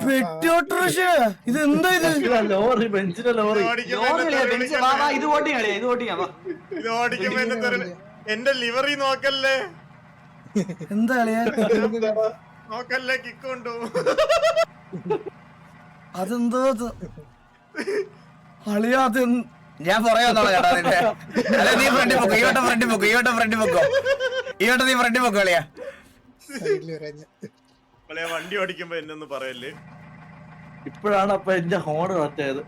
പെട്ടോട്ടോറിക്ഷ ഇത് എന്താ ഇത്? ലോറി ബെഞ്ചിന്റെ ലോറി. ഇത് ഓടിക്കാം. എന്റെ ലിവറി നോക്കല്ലേ, എന്താ കളിയാ? നോക്കല്ലേ, കിക്ക് കൊണ്ടു. അതെന്തോ അളിയാ, അത് ഞാൻ പറയാന്നോളാം ചേട്ടാ നിന്റെ. അല്ല നീ ഫ്രണ്ടി പൊക്കോ, ഈവട്ടം ഫ്രണ്ടി പൊക്കോ, ഈവട്ടം നീ ഫ്രണ്ടി പൊക്കോ കളിയാ. വണ്ടി ഓടിക്കുമ്പോ എന്നൊന്ന് പറയല്ലേ. ഇപ്പോഴാണ് അപ്പൊ എന്റെ ഹോൺ കറക്റ്റായത്.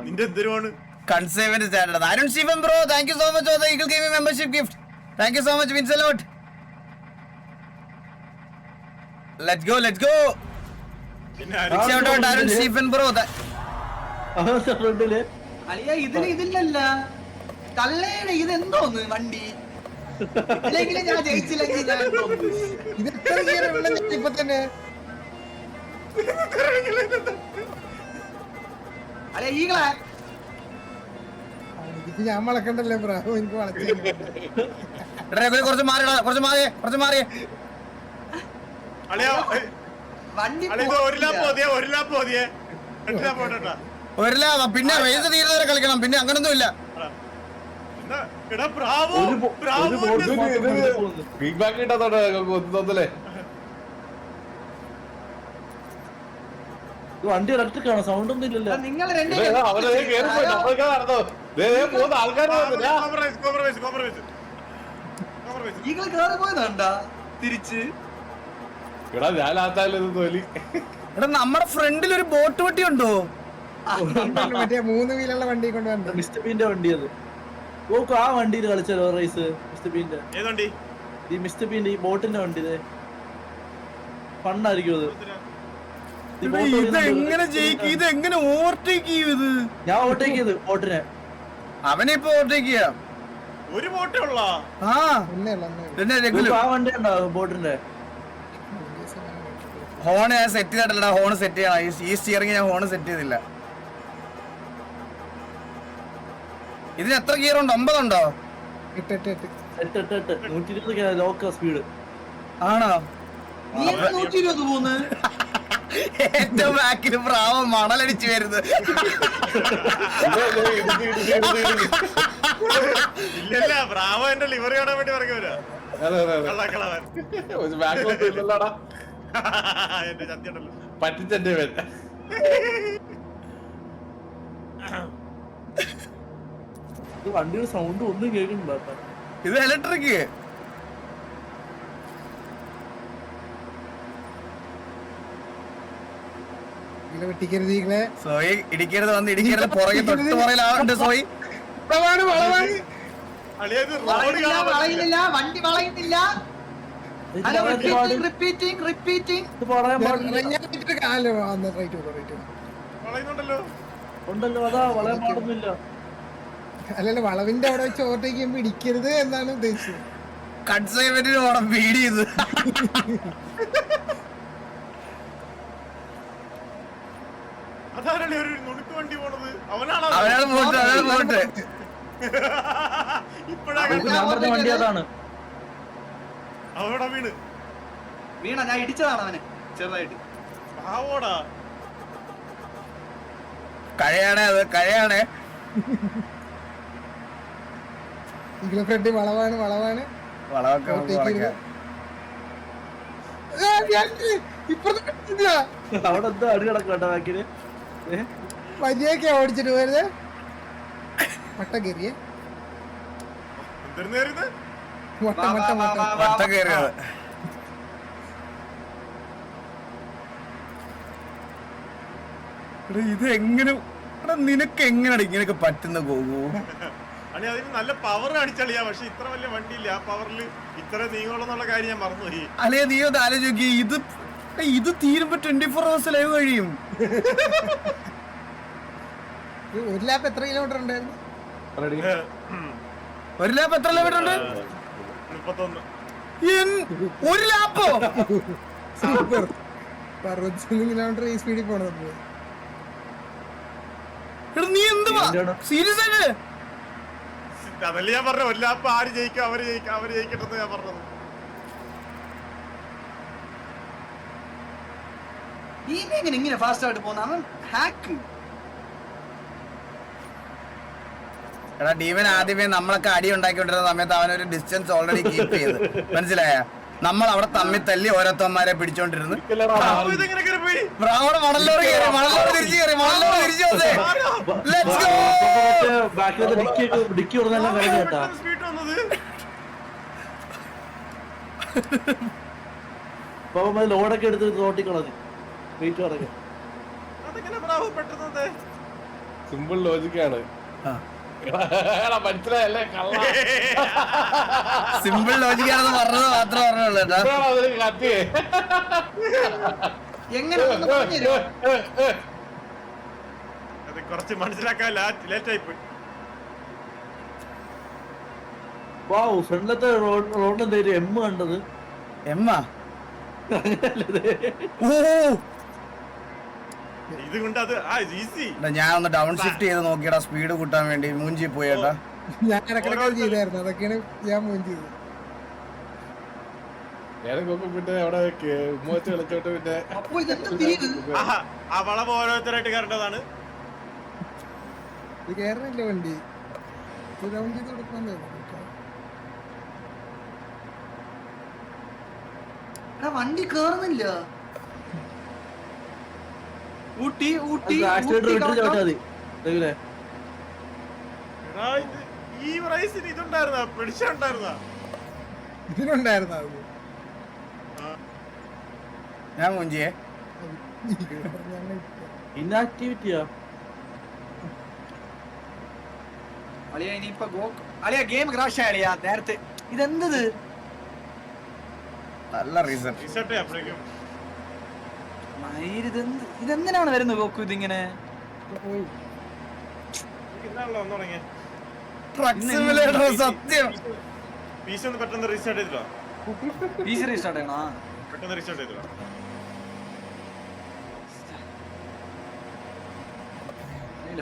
നിന്റെ എന്തിനാണ് കൺസേവന്റ് standard. Arun Sivan bro, thank you so much for the eagle gaming membership gift. Thank you so much, means a lot. Let's go. Arun Sivan bro. ഫ്രണ്ടില് അളിയ ഇതില്ലല്ല തള്ളേടെ ഇതെന്തോന്ന് വണ്ടി. ഇല്ലെങ്കിലും ഞാൻ ജയിച്ചില്ലെങ്കിൽ ഞാൻ ഇപ്പൊ തന്നെ അളിയ ഈകളെ ഇത് ഞാൻ വളക്കണ്ടല്ലേ ബ്രോ, എനിക്ക് വളച്ചു. കുറച്ച് മാറിയേ. വണ്ടി ഒരു ലാഭ പിന്നെ റേസ് തീരുന്നവരെ കളിക്കണം, പിന്നെ അങ്ങനൊന്നും ഇല്ല. ഫീഡ്ബാക്ക് കിട്ടാത്തോടെ തോന്നല്ലേ. വണ്ടി ഇലക്ട്രിക് ആണോ? സൗണ്ട് ഒന്നും ഇല്ലല്ലോ. നിങ്ങൾ ഈകള് കേറി പോയതാണ്ടാ തിരിച്ച്. എടാ ഞാൻ ആത്താലും തോലി. എടാ നമ്മുടെ ഫ്രണ്ടിൽ ഒരു ബോട്ട് വട്ടി ഉണ്ടോ? മറ്റേ 3 വീലുള്ള വണ്ടി കൊണ്ടുവന്നു. മിസ്റ്റർ ബീന്റെ വണ്ടി അത്. ഓക്ക് ആ വണ്ടിയിൽ കളിച്ചല്ലോ റേസ്. മിസ്റ്റർ ബീന്റെ ഈ മിസ്റ്റർ ബീന്റെ ഈ ബോട്ടിന്റെ വണ്ടി ഫണ്ണായിരിക്കും അത്. ഇതെങ്ങനെ ജയിക്കും? ഇതെങ്ങനെ ഓവർടേക്ക് ചെയ്യും ഇത്? ഞാൻ ഓവർടേക്ക് ചെയ്ത് ബോട്ടിനെ. അവനെ ഇപ്പൊ ഓവർടേക്ക് ചെയ്യാം. ഒരു ബോട്ടേ ഉള്ള ആ വണ്ടി ഉണ്ടാവും ബോട്ടിന്റെ. ഹോൺ ഞാൻ സെറ്റ് ചെയ്തിട്ടില്ല. ഹോൺ സെറ്റ് ചെയ്യണം. ഈ സ്റ്റിയറിംഗ് ഞാൻ ഹോൺ സെറ്റ് ചെയ്തില്ല. ഇതിന് എത്ര ഗിയർ ഉണ്ട്? 9 ഉണ്ടോ? 120 ലോക്ക സ്പീഡ് ആണോ? 120 പോന്ന്. ഏറ്റവും ബാക്കില് പ്രാവം മണലടിച്ചു വരുന്നത്. ഇല്ലല്ല, ബ്രാവോ എന്റെ ലിവറി കാണാൻ വേണ്ടി പറഞ്ഞു വരാ. എന്റെ ചത്തിയുണ്ടല്ലോ പറ്റിച്ചെന്റെ വണ്ടിയുടെ സൗണ്ട് ഒന്നും കേൾക്കുന്നുണ്ടോ? ഇത് ഇലക്ട്രിക്. സോയി ഇടിക്കരുത്, വന്ന് ഇടിക്കരുത്. പുറകെ തൊട്ട് പുറകിലാവുന്നുണ്ട് സോയി. വളയുന്നില്ല, വണ്ടി വളയുന്നില്ല. റിപ്പീറ്റിംഗ്. ഉണ്ടല്ലോ, അതാ വളയാൻ പാടുന്നില്ല. അല്ലല്ല, വളവിന്റെ അവിടെ വെച്ച് ഓവർടേക്ക് ചെയ്യുമ്പോ ഇടിക്കരുത് എന്നാണ് ഉദ്ദേശിച്ചത്. കൺസൈൻമെന്റിന് ഓണം ഫീഡ് ചെയ്ത്. അതാരല്ലേ ഒരു നുണുക്ക് വണ്ടി പോണത്? അവനാണ് പോട്ട്. ഇപ്പഴാണ് വണ്ടി അതാണ്. അവിടെ വീണ ഞാൻ ഇടിച്ചതാണ് അവനെ ചെറുതായിട്ട്. ആവോടാ കഴിയാണ് അത്, കഴിയാണ്. ഫ്രണ്ട് വളവാണ്. വളവൊക്കെ അവിടെ എന്തോ അടി കിടക്കട്ടോ ബാക്കില്. മര്യാദക്കാ ഓടിച്ചിട്ട് പോയത്. വട്ടം കയറിയേ, വട്ടം കയറിയത്. ഇത് എങ്ങനെ നിനക്ക് എങ്ങനെയാണ് ഇങ്ങനെയൊക്കെ പറ്റുന്ന ഗോഗു? അതിന് നല്ല പവർ കാണിച്ചളിയാ, പക്ഷെ ഇത്ര വലിയ വണ്ടിയില്ല. ആ പവറിൽ ഇത്ര നീങ്ങോളെന്നുള്ള കാര്യം ഞാൻ മറന്നുപോയി. അല്ലേ നീ ഒന്ന് ആലോചിക്ക്, ഇത് തീരുമ്പോ 24 hours ലൈവ് കഴിയും. 1 ലാപ്പ് എത്ര കിലോമീറ്റർ ഉണ്ടായിരുന്നു? 1 ലാപ്പ് എത്ര കിലോമീറ്റർ ഉണ്ട്? 31. 1 ലാപ്പോ? 61 കിലോമീറ്റർ ഈ സ്പീഡിൽ പോണത്. നീ എന്തുവാ സീരിയസ് ആയിട്ട്? അതല്ലേ ഞാൻ പറഞ്ഞ 1 ലാപ്പ് ആര് ജയിക്കും, അവര് ജയിക്കട്ടെന്ന് ഞാൻ പറഞ്ഞത്. ഈ എങ്ങനെ ഇങ്ങനെ ഫാസ്റ്റ് ആയിട്ട് പോകുന്ന അവൻ ഹാക്ക്. എടാ ഡീവൻ ആദ്യമേ നമ്മളൊക്കെ അടി ഉണ്ടാക്കിക്കൊണ്ടിരുന്ന സമയത്ത് അവനൊരു ഡിസ്റ്റൻസ് ഓൾറെഡി കീപ്പ് ചെയ്ത് മനസ്സിലായ? നമ്മൾ അവിടെ തമ്മിൽ തല്ലി ഓരോരുത്തന്മാരെ പിടിച്ചോണ്ടിരുന്നു. ഇതെങ്ങനെ കയറി പോയി? അവിടെ മണലോട് കയറി, മണലോട് തിരിച്ചു കയറി, മണലോട് തിരിച്ചു വന്നേ. Let's go. ബാക്കിലത്തെ ഡിക്കി ഉടനെല്ലാം കഴിഞ്ഞു കേട്ടാ. സ്പീഡ് വന്നത് അപ്പൊ ലോഡൊക്കെ എടുത്ത് റോട്ടി കളഞ്ഞു വെയിറ്റ് പറഞ്ഞു. അതെങ്ങനെ ബ്രാവോ പെട്ടെന്നത്? സിമ്പിൾ ലോജിക്കാണ്. ആ. മനസ്സിലായല്ലേ? കള്ള സിമ്പിൾ ലോജിക്കാണെന്ന് പറഞ്ഞത് മാത്രമേ പറഞ്ഞുള്ളൂ കേട്ടോ. കത്തിയേ എങ്ങനെ ഒന്ന് പറഞ്ഞു തരുമോ? അത് കുറച്ച് മനസ്സിലാക്കാൻ ലേറ്റ് ആയി പോയി. വാവ് ഫ്രണ്ടിലത്തെ റോഡിന് എന്തായാലും എം കണ്ടത്. എമ്മാ ഓ ഇത് കൊണ്ട് അത് ഈസി. ഞാൻ ഒന്ന് ഡൗൺ ഷിഫ്റ്റ് ചെയ്ത് നോക്കിയടാ സ്പീഡ് കൂട്ടാൻ വേണ്ടി. മൂഞ്ചി പോയേട്ടാ. ഞാൻ ഇടക്കിടക്ക് ചെയ്തായിരുന്നു, അതൊക്കെയാണ് ഞാൻ മൂന്ന് ചെയ്തത്. ഞാനൊക്കെ പിന്നെ അവിടെ ഉമ്മച്ച് കളിച്ചോട്ട് പിന്നെ അപ്പൊ ഇതെന്താ തിരിവ്? ആ വളവ് ഓരോരുത്തരായിട്ട് കയറേണ്ടതാണ്. ഇത് കേറണില്ല വണ്ടി, റൗണ്ട് ചെയ്ത് കൊടുക്കാൻ തോന്നുന്നു. എടാ വണ്ടി കേറുന്നില്ല. ഊട്ടി ഊട്ടി ആക്സിഡന്റ് വിട്ടിട്ട് ചോട്ടാ മതി. എടാ, ഈ റൈസിന് ഇതുണ്ടായിരുന്ന പ്രഡിക്ഷൻ ഉണ്ടായിരുന്ന ഇതിനുണ്ടായിരുന്നു അത്. ഞാൻ മൂഞ്ചിയേ. ഇന്നാക്ടിവിറ്റിയാ. അളിയ ഇനിയിപ്പൊ അളിയ ഗെയിം ക്രാഷ് ആളിയാ നേരത്തെ. ഇതെന്തത്? നല്ല റീസൺ. റിസൾട്ട് അപ്പോഴേക്കും ഇതെന്തിനാണ് വരുന്നത് ഗോക്കു ഇതിങ്ങനെ? ഇന്നാണല്ലോ ഒന്ന് തുടങ്ങിയ ട്രക്ക് സിമുലേറ്റർ സത്യം. പീസ് ഒന്ന് പെട്ടെന്ന് റീസ്റ്റാർട്ട് ചെയ്തിട്ടോ. PC റീസ്റ്റാർട്ട് ചെയ്യണോ? പെട്ടെന്ന് റീസ്റ്റാർട്ട് ചെയ്തിട്ടോ.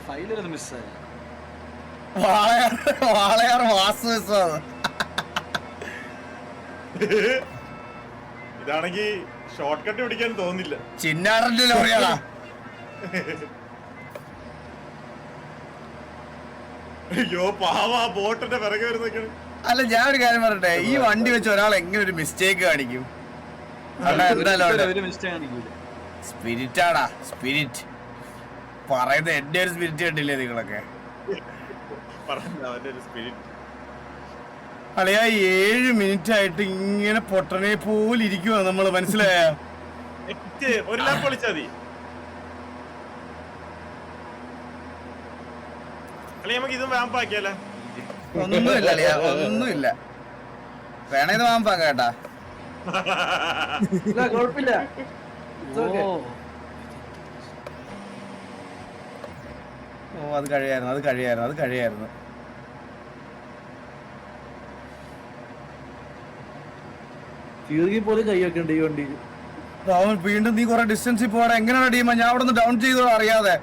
ഫയലൊന്ന് മിസ്സായി. വാളയാർ വാസ് മിസ്സാണ്. ഇതാണെങ്കി ഷോർട്ട് കട്ട് പിടിക്കാൻ തോന്നില്ല. ചിന്നാടന്റെ ലോറിയാടാ. അയ്യോ പാവാ ബോട്ടിന്റെ പിറകെ വരുന്നൊക്കെയാണ്. അല്ല ഞാൻ ഒരു കാര്യം പറയട്ടെ, ഈ വണ്ടി വെച്ച് ഒരാൾ എങ്ങനെ ഒരു മിസ്റ്റേക്ക് കാണിക്കും? എന്തായാലും സ്പിരിറ്റ് ആടാ, സ്പിരിറ്റ് പറയുന്നത്. എന്റെ ഒരു സ്പിരിറ്റ് കണ്ടില്ലേ നിങ്ങളൊക്കെ? അവന്റെ ഒരു സ്പിരിറ്റ്. അളിയാ 7 മിനിറ്റ് ആയിട്ട് ഇങ്ങനെ പൊട്ടനെ പോലെ ഇരിക്കുവാ നമ്മള്, മനസ്സിലായ? ഒരു ലാപ്പ് വിളിച്ചാ മതി. അല്ലെ നമുക്ക് ഇതും വാമ്പാക്കിയാലേ? ഒന്നുമില്ല അളിയാ, ഒന്നുമില്ല. വേണേ ഇത് വാമ്പാക്ക കേട്ടാ. കുഴപ്പമില്ല. ഓ അത് കഴിയായിരുന്നു, അത് കഴിയായിരുന്നു, അത് കഴിയായിരുന്നു. ചീർക്കി പോലും കൈയൊക്കെ ഈ വണ്ടി. അവൻ വീണ്ടും നീ കൊറേ ഡിസ്റ്റൻസിൽ പോടാ. എങ്ങനെയാണ് ടീമാ? ഞാൻ അവിടെ നിന്ന് ഡൗൺ ചെയ്തോ അറിയാതെ.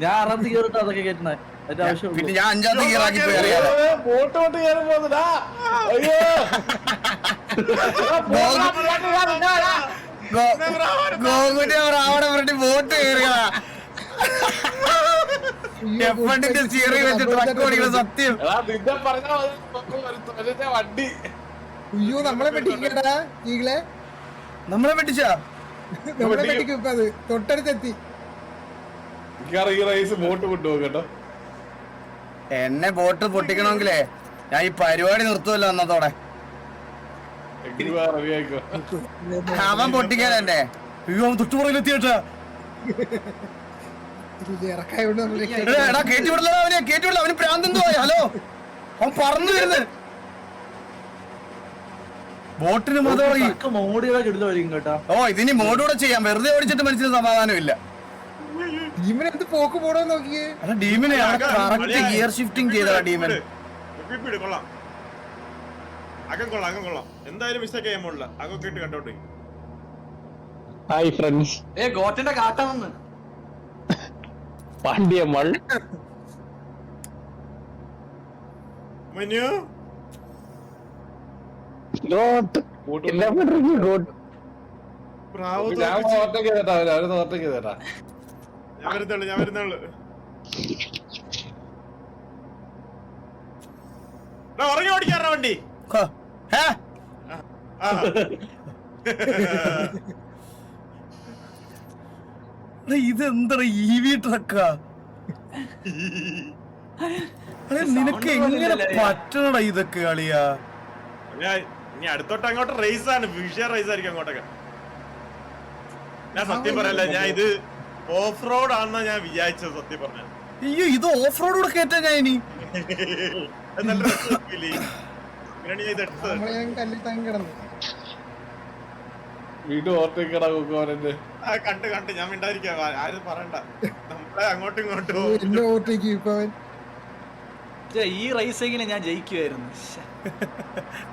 ഞാൻ 6ാമത് കയറിട്ട് അതൊക്കെ കേട്ടണേ. അതിന്റെ ആവശ്യം പിന്നെ ഞാൻ 5ാമത്തെ ഗിയറാക്കി പോയി അറിയാതെ. ബോട്ട് കയറി പോകുന്നതാ. അയ്യോ ഗോകുന്റെ അവിടെ ഫ്രണ്ട് ബോട്ട് കയറിയതാ. എഫണ്ടിന്റെ സ്റ്റിയറിംഗ് വെച്ച് ട്രക്ക് ഓടിക്കണം സത്യം. നിന്നെ പറഞ്ഞ വണ്ടി അയ്യോ നമ്മളെ പെട്ടിക്കടാ ഈകളെ, നമ്മളെ പെട്ടിച്ചാ. നമ്മളെ പെട്ടിക്കും. ഇപ്പൊ അത് തൊട്ടടുത്തെത്തി. ഈ റൈസ് ബോട്ട് കൊണ്ടുപോകും കേട്ടോ. എന്നെ ബോട്ട് പൊട്ടിക്കണമെങ്കിലേ ഞാൻ ഈ പരിപാടി നിർത്തുമല്ലോ അന്നത്തോടെ. അവൻ പൊട്ടിക്കാൻ എന്നെ. അയ്യോ അവൻ തൊട്ടുപുറയിലെത്തിയേട്ടാ. ഇറക്കായോണ്ട് നമ്മൾ എടാ കേറ്റി വിടില്ല അവനെ, കേറ്റി വിടില്ല. അവന് പ്രാന്തെന്തോ ആയി. ഹലോ, അവൻ പറന്നു വരുന്നത് ബോട്ടിന് മതം. മോഡികളൊക്കെ എടുത്തായിരിക്കും കേട്ടാ. ഓ ഇതിനി മോഡൂടെ ചെയ്യാം. വെറുതെ ഓടിച്ചിട്ട് മനുഷ്യന് സമാധാനമില്ല. ടീമിനെന്ത് പോക്ക് പോടോ നോക്കിയേ. അല്ല ഡീമിനെ കറക്റ്റ് ഗിയർ ഷിഫ്റ്റിംഗ് ചെയ്താ ഡീമൻ. കൊള്ളാം, അകം കൊള്ളാം, അകം കൊള്ളാം. എന്തായാലും മിസ്റ്റേക്ക് ചെയ്യാൻ പോണില്ല. അകം കേട്ട് കണ്ടോട്ടെ. ഹായ് ഫ്രണ്ട്സ്, ഗോറ്റന്റെ കാട്ടാണെന്ന് പാണ്ഡ്യമൾ മെനു ഗോട്ട് എല്ലാ ഗോട്ട് ബ്രാവോ ഞാൻ ഓവർടേക്ക് ചെയ്തേട്ടാ, അവര് ഓവർടേക്ക് ചെയ്തേട്ടാ. ഞാൻ വരുന്നുള്ളു ഉറങ്ങി ഓടിക്കാറ വണ്ടി. ഹോ, ഹേ? ആ. ഇതെന്താ EV ട്രക്കാ? നിനക്ക് എങ്ങനെ പറ്റണടാ ഇതൊക്കെ കളിയാ? ഇനി അടുത്തോട്ട് അങ്ങോട്ട് റേസ് ആണ്, വിഷയ റേസ് ആയിരിക്കും അങ്ങോട്ടൊക്കെ. ഞാൻ സത്യം പറയല്ല, ഞാൻ ഇത് ഓഫ് റോഡ് ആണെന്നാ ഞാൻ വിചാരിച്ചത് സത്യം പറഞ്ഞ. അയ്യോ, ഇത് ഓഫ് റോഡ് കൂടെ കേറ്റാ ഞാൻ ഇനി. നല്ല രസമില്ലേ? ഇങ്ങനെയാണ് ഞാൻ ഇത് എടുത്തത്. ഞാൻ കല്ലിൽ തങ്ങി കിടന്നു. വീണ്ടും ഓവർടേക്ക് ചെയ്യടാ കൊക്കോവനെ. ആ കണ്ട് ഞാൻ മിണ്ടായിരിക്കാം, ആരും പറയണ്ട. നമ്മളെ അങ്ങോട്ടും ഇങ്ങോട്ടും എന്നെ ഓവർടേക്ക് ഇപ്പൊ അവൻ. ഈ റേസിങ്ങിന് ഞാൻ ജയിക്കുമായിരുന്നു.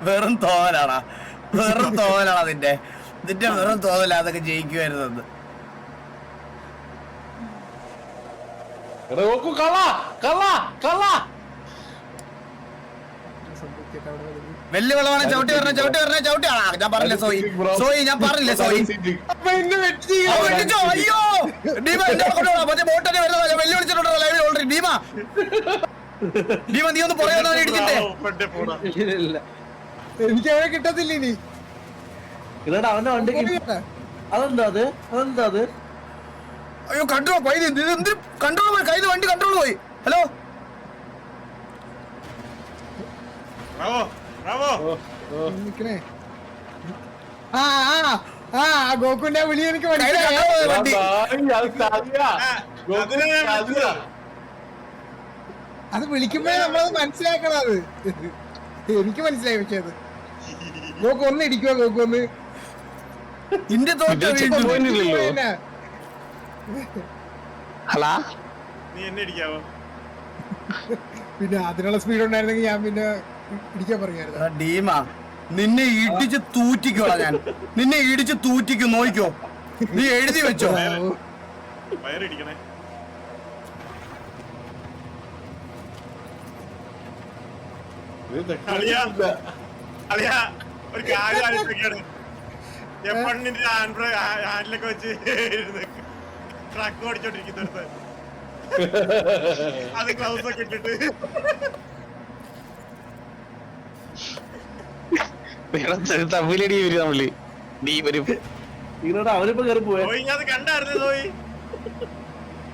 വെറും തോന്നലാടാ, വെറും തോന്നലാടാ നിന്റെ വെറും തോന്നല അതൊക്കെ ജയിക്കുമായിരുന്നത്. എടാ നോക്കൂ, കള്ള കള്ള കള്ള. വലിയ വെള്ളമാണ്. ചവിട്ടി വരണേ ഞാൻ പറഞ്ഞില്ലേ സോയി ഞാൻ പറഞ്ഞില്ലേ സോയി. അപ്പൊ എന്നെ വെട്ടി. അവൻ വെട്ടിച്ചോ? അയ്യോ ഡീമ എന്റെ കൊണ്ടുപോകാ. മറ്റേ ബോട്ടനെ വരുന്നത് വെല്ലു വിളിച്ചിട്ടുണ്ടോ ലൈവിൽ ഓൾറെഡി. ഡീമ നീ ഒന്ന് പറയാൻ ഇടിച്ചിട്ടേ. എനിക്ക് അവനെ കിട്ടത്തില്ല ഇനി. ഇല്ലടാ അവന്റെ വണ്ടിക്ക് അതെന്താ അത് അയ്യോ കൺട്രോൾ പോയി. എന്ത് കൺട്രോൾ പോയി? കയ്യിൽ വണ്ടി കൺട്രോൾ പോയി. ഹലോ നിക്കണേ. ഗോകുന്റെ വിളി എനിക്ക് മനസ്സിലായി. വണ്ടി അത് വിളിക്കുമ്പോഴേ നമ്മളത് മനസ്സിലാക്കണം. അത് എനിക്ക് മനസ്സിലായി. പക്ഷെ അത് ഗോക്ക് ഒന്ന് ഇടിക്കുക. ഗോക്ക് ഒന്ന് ഇന്ത്യ പോയില്ലല്ലോ. ഹലാ നീ എന്നെ ഇടിക്കാവോ? പിന്നെ അതിനുള്ള സ്പീഡ് ഉണ്ടായിരുന്നെങ്കിൽ ഞാൻ പിന്നെ ഇടിക്കാൻ പറയായിരുന്നു. ഡീമ നിന്നെ ഇടിച്ച് തൂറ്റിക്കോളാ ഞാൻ. നിന്നെ ഇടിച്ച് തൂറ്റിക്കും, നോക്കിക്കോ. നീ എഴുതി വെച്ചോ. വയറിടിക്കണേ. അളിയാ ഒരു കാര്യം ആലോചിക്കാണ്. എപ്പണ്ണിന്റെ ഹാൻഡിലൊക്കെ വെച്ച് ട്രക്ക് ഓടിച്ചോണ്ടിരിക്കുന്നിടത്ത് അത് ഗ്ലൗസ് ഒക്കെ ഇട്ടിട്ട് തമ്മിലടി വരും നമ്മള്. നീ വരും അവരിപ്പോ കയറി പോയ അത് കണ്ടായിരുന്നു സോയി.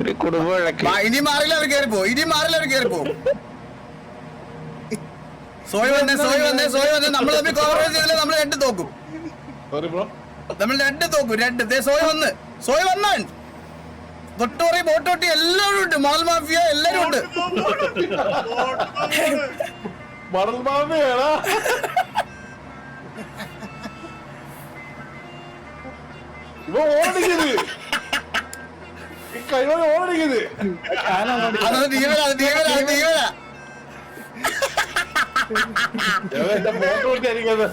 ഒരു കുടുംബം. ഇനി മാറില്ല അവർ കയറിപ്പോ. സോയി വന്നേ. നമ്മൾ തമ്മിൽ കോംപ്രമൈസ് ചെയ്തില്ല. നമ്മൾ രണ്ട് തോക്കും. സോയി വന്നാൻ തൊട്ടോറി ബോട്ടോട്ടി എല്ലാവരും ഉണ്ട്. മാൽ മാഫിയ എല്ലാരും ഉണ്ട്. മണൽ മാഫിയാടാ. ഇവ ഓടിക്കുന്നത് കഴിവോടെ ഓടിക്കുന്നത്. അത് തീവരാ. ഫോട്ടോ ഓടിക്കാതിരിക്കുന്നത്.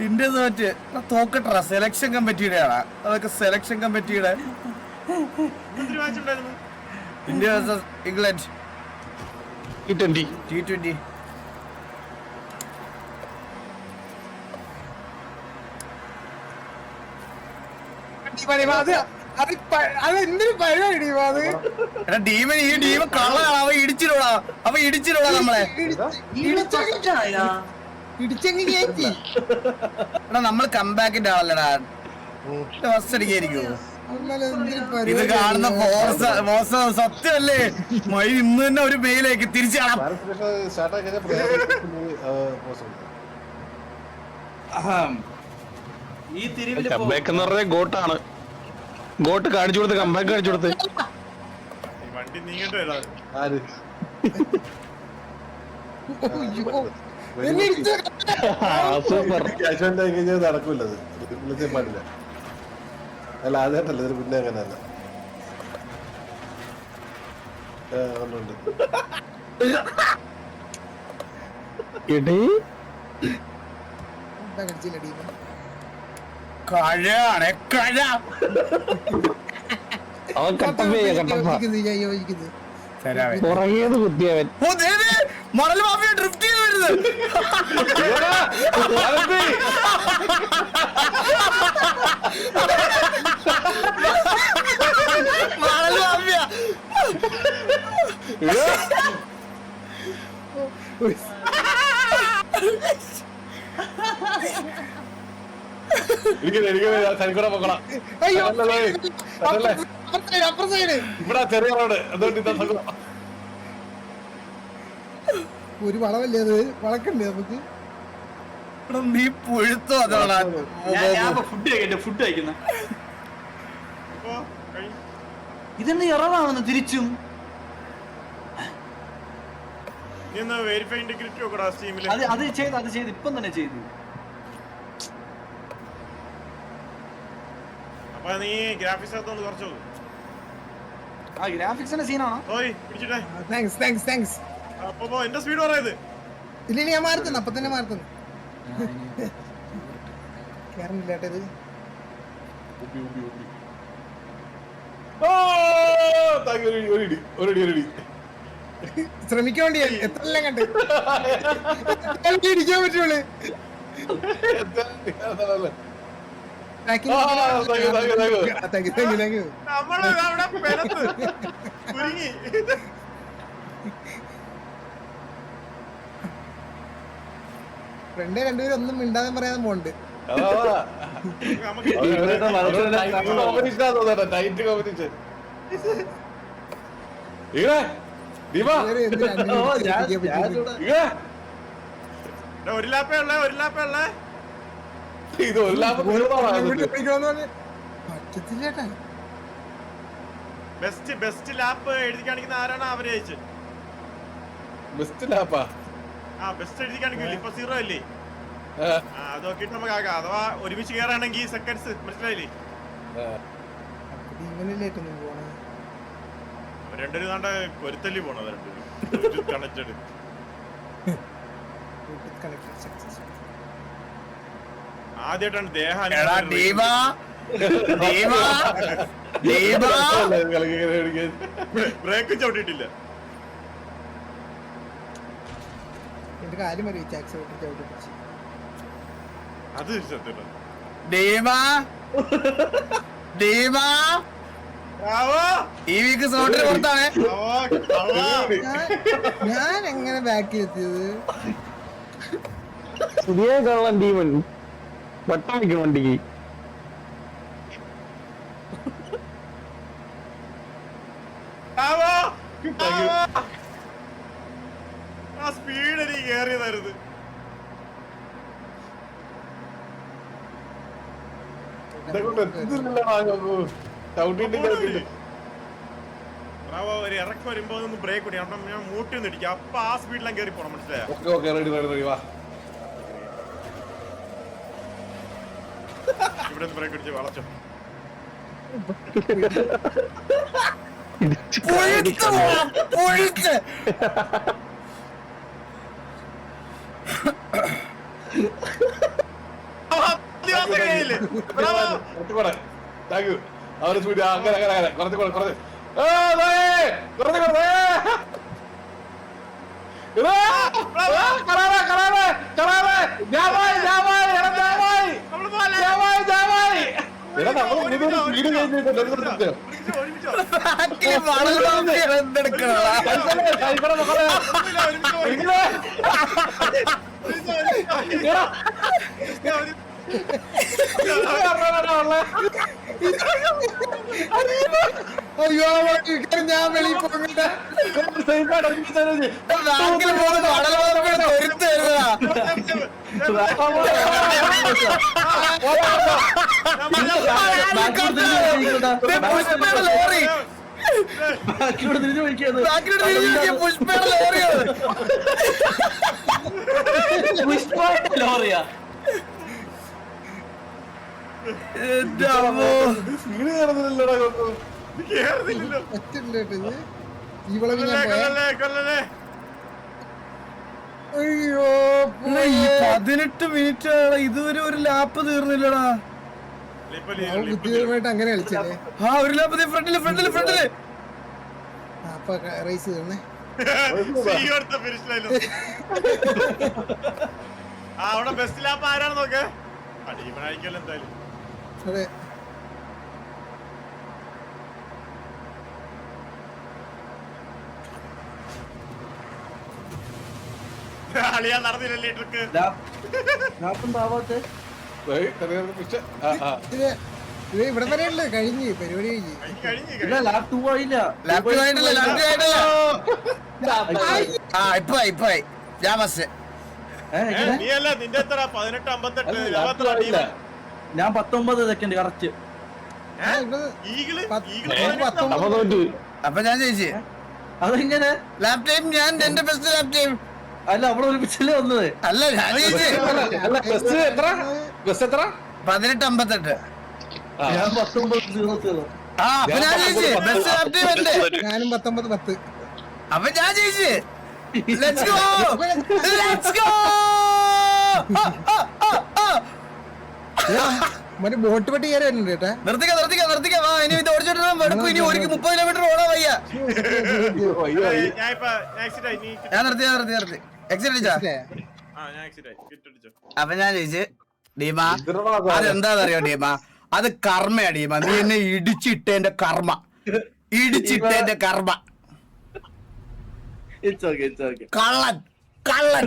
ഇന്ത്യ തോക്കട്ടാ. സെലക്ഷൻ കമ്മിറ്റിയുടെ ആണ് അതൊക്കെ. സെലക്ഷൻ കമ്മിറ്റിയുടെ ഇന്ത്യ വേഴ്സസ് ഇംഗ്ലണ്ട് T20. അതെന്തൊരു പരിപാടി അത്. ഈ ടീം കളറാണ്. അവ ഇടിച്ചിടൂടാ നമ്മളെ. ഇടിച്ചെങ്കിൽ കയറ്റി. എടാ നമ്മൾ കംബാക്കിന്റെ ആളല്ലടാ. ഫസ്റ്റ് അടിക്കായിരിക്കോ ഇത് കാണുന്ന ഫോഴ്സ്? സത്യമല്ലേ മൈ? ഇന്ന് തന്നെ ഒരു മെയിലേക്ക് തിരിച്ചാണ്. ഈ തിരിവില് കംബാക്ക് എന്ന് പറഞ്ഞ ഗോട്ടാണ്. ഗോട്ട് കാണിച്ചു കൊടുത്ത്, കംബാക്ക് കാണിച്ചു കൊടുത്ത്. വണ്ടി നീങ്ങണ്ടേ? സൂപ്പർ. നടക്കൂലത് പാടില്ല. അല്ല ആദ്യമായിട്ടല്ല, ഇതിന് മുന്നേ അങ്ങനെയല്ല. ഉണ്ട്. അവൻ കട്ടപ്പ പുറകേന്ന് കുത്തിയവൻ. മണൽ മാഫിയ ഡ്രിഫ്റ്റ് ചെയ്ത് വരുന്നത്. മണൽ മാഫിയ അയ്യോ അതല്ലേ അപ്പുറ സൈഡ് ഇവിടെ ചെറിയ റോഡ് അതുകൊണ്ട് ഇതാ സംഭവം. ഒരു വളവല്ലേ അത്, വളക്കണ്ടേ നമുക്ക്? എടാ, നീ പുഴുത്തോ അതോടാ ഞാൻ ഫുഡ് കഴിക്കുന്ന ഇതെന്ത് ഇറവാണെന്ന് തിരിച്ചും വെരിഫൈ ഇന്റഗ്രിറ്റി നോക്കടാ സ്റ്റീമില്. അത് ചെയ്ത് ഇപ്പം തന്നെ ചെയ്തു. അപ്പൊ നീ ഗ്രാഫിക്സ് അകത്തോണ്ട് കുറച്ച് നോക്ക്. ആ ഗ്രാഫിക്സിന്റെ സീനാണോ? ഓയ് പിടിച്ചിട്ടേ. താങ്ക്സ്. അപ്പൊ എന്റെ സ്പീഡ് പറയത്. ഇല്ല ഞാൻ മാറുന്നു, അപ്പൊ തന്നെ മാറുന്നു. കേറുന്നില്ല ഇത്. ഒരടി ശ്രമിക്കാൻ വേണ്ടി എത്ര എല്ലാം കണ്ട് ഇടിക്കാൻ പറ്റുള്ളൂ. നമ്മള് അവിടെ പെരത്ത് കുരുങ്ങി. ഫ്രണ്ട് രണ്ടുപേരും ഒന്നും മിണ്ടാതെ പറയാതെ പോണ്ട്. നമുക്ക് ടൈറ്റ് കോമ്പറ്റീഷൻ. ഒരു ലാപ്പേ ഉള്ളേ. ഇത് ഒരു ലാഭം പറ്റത്തില്ലേട്ടാ. ബെസ്റ്റ് ലാപ്പ് എഴുതി കാണിക്കുന്ന ആരാണ് അവര് ജയിച്ച്. ബെസ്റ്റ് ലാപ്പാ. ആ ബെസ്റ്റ് എഴുതി കാണിക്കില്ല. ഇപ്പൊ 0 അല്ലേ? അത് നോക്കിട്ട് നമുക്ക് ആകാം. അഥവാ ഒരുമിച്ച് കയറാണെങ്കിൽ സെക്കൻഡ്സ് മനസ്സിലായില്ലേ? ഇങ്ങനെയല്ലേട്ടൊന്നും പോണേ. അവർ രണ്ടുപേരും താണ്ട കൊരുത്തല്ലി പോണത്. രണ്ടുപേരും കണക്റ്റഡ്. ആദ്യമായിട്ടാണ് ദേഹം ബ്രേക്ക് ചവിട്ടിട്ടില്ല. എന്റെ കാര്യം വരെ ചാക്സ് ചവിട്ടി. അത് സത്യം. ഈ വീക്ക് സോട്ടിന് പുറത്താണ്. ഞാൻ എങ്ങനെ ബാക്കിൽ എത്തിയത്? പുതിയ കള്ളൻ ടീമൻ വട്ടം വയ്ക്കണം വണ്ടിക്ക്. ആ സ്പീഡ് എനിക്ക് കേറിയതായിരുന്നു. ഒരു ഇറക്കം വരുമ്പോ ഒന്ന് ബ്രേക്ക് കൂടി കാരണം ഞാൻ മൂട്ടി ഒന്ന് ഇടിക്കാം. അപ്പൊ ആ സ്പീഡിലാണ് കയറി പോണം. മനസ്സിലായോ? ഇവിടെ ബ്രേക്ക് അടിച്ച് വളച്ചോ. അവര് സ്പീഡ് അങ്ങനെ കുറച്ച് അയ്യോ ഞാൻ വെളിയിൽ പോകണ്ട. ലോറി ബാക്കിലൂടെ തിരിഞ്ഞു വിളിക്കുന്നത് പുഷ്പയുടെ ലോറിയാണ്. ലോറിയാ. സ്പീഡ് കയറുന്നില്ലടാ. പറ്റില്ലേട്ട് ഈ വളവ് ഞാൻ പോയാ. കൊല്ലല്ലേ. അയ്യോ 18 മിനിറ്റ് ഇതുവരെ ഒരു ലാപ്പ് തീർന്നില്ലടാ. ബുദ്ധിപരമായിട്ട് അങ്ങനെ കളിച്ചല്ലേ. ആ ഒരു ലാപ്പ് ഫ്രണ്ടില് അപ്പൊ റേസ് തീർന്നേ. കൊടുത്ത ഫിനിഷ് ലൈനിൽ ആ അവിടെ ബെസ്റ്റ് ലാപ്പ് ആരാണ് നോക്ക് അടിപൊളിയായിരിക്കുമല്ലോ എന്തായാലും. അതെ അളിയാ നടന്നില്ലല്ലേ ട്രിക്ക്. ലാപ്പുണ്ടാവാത്തെ ഇത് ഇവിടെ വരെ ഉള്ളു കഴിഞ്ഞ് പരിപാടി കഴിഞ്ഞ് ഇല്ല ലാപ്പ് 2 ആയില്ല. ലാപ്പ് ആയിട്ടില്ല, ലാപ്പ് ആയിട്ടില്ല. ആ ഇപ്പൊ ഞാൻ ഫസ്റ്റ്. നീ അല്ല നിന്റെ എത്ര 18:58 ഞാൻ 19 സെക്കൻഡ് കറക്റ്റ്. ഈഗിള് അപ്പൊ ഞാൻ ജയിച്ചു. അതെങ്ങനെ? ലാപ്പ് ടൈം ഞാൻ എന്റെ ബെസ്റ്റ് ലാപ്പ് ടൈം. അല്ല അവിടെ ഒരുമിച്ചല്ലേ വന്നത്. അല്ല ഞാൻ ജയിച്ചു. 18:58. ഞാൻ 19:00. ആ അപ്പൊ ഞാൻ ജയിച്ചു. ബെസ്റ്റ് ലാപ്പ് ടൈം എന്റെ. ഞാനും 19:10. അപ്പൊ ഞാൻ ജയിച്ചു. Let's go let's go. മറ്റേ ബോട്ട് പട്ടി കയറുന്നുണ്ട് കേട്ടാ. നിർത്തിക്ക വാ. ഇനി ഇത് ഓടിച്ചോട്ട് വെടുക്കും. ഇനി 30 കിലോമീറ്റർ ഓടാ വയ്യ. ഞാൻ നിർത്തി എക്സിറ്റ് അടിച്ചാ. അപ്പൊ ഞാൻ ചോദിച്ചു ഡീമ അതെന്താന്നറിയോ ഡീമ, അത് കർമ്മയാ ഡീമ. നീ എന്നെ ഇടിച്ചിട്ടേന്റെ കർമ്മ. It's okay. കള്ളൻ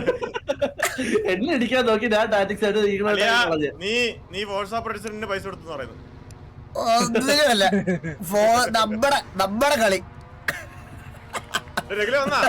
എന്നെ ഇടിക്കാൻ നോക്കി ഞാൻ ടാറ്റിക്സ് ആയിട്ട് നീ വാട്സാപ്പ് പ്രൊഡ്യൂസറിന് പൈസ കൊടുത്തു പറയുന്നു. ഒന്നുമല്ല. നമ്മുടെ കളി റെഗുലർ വന്നാ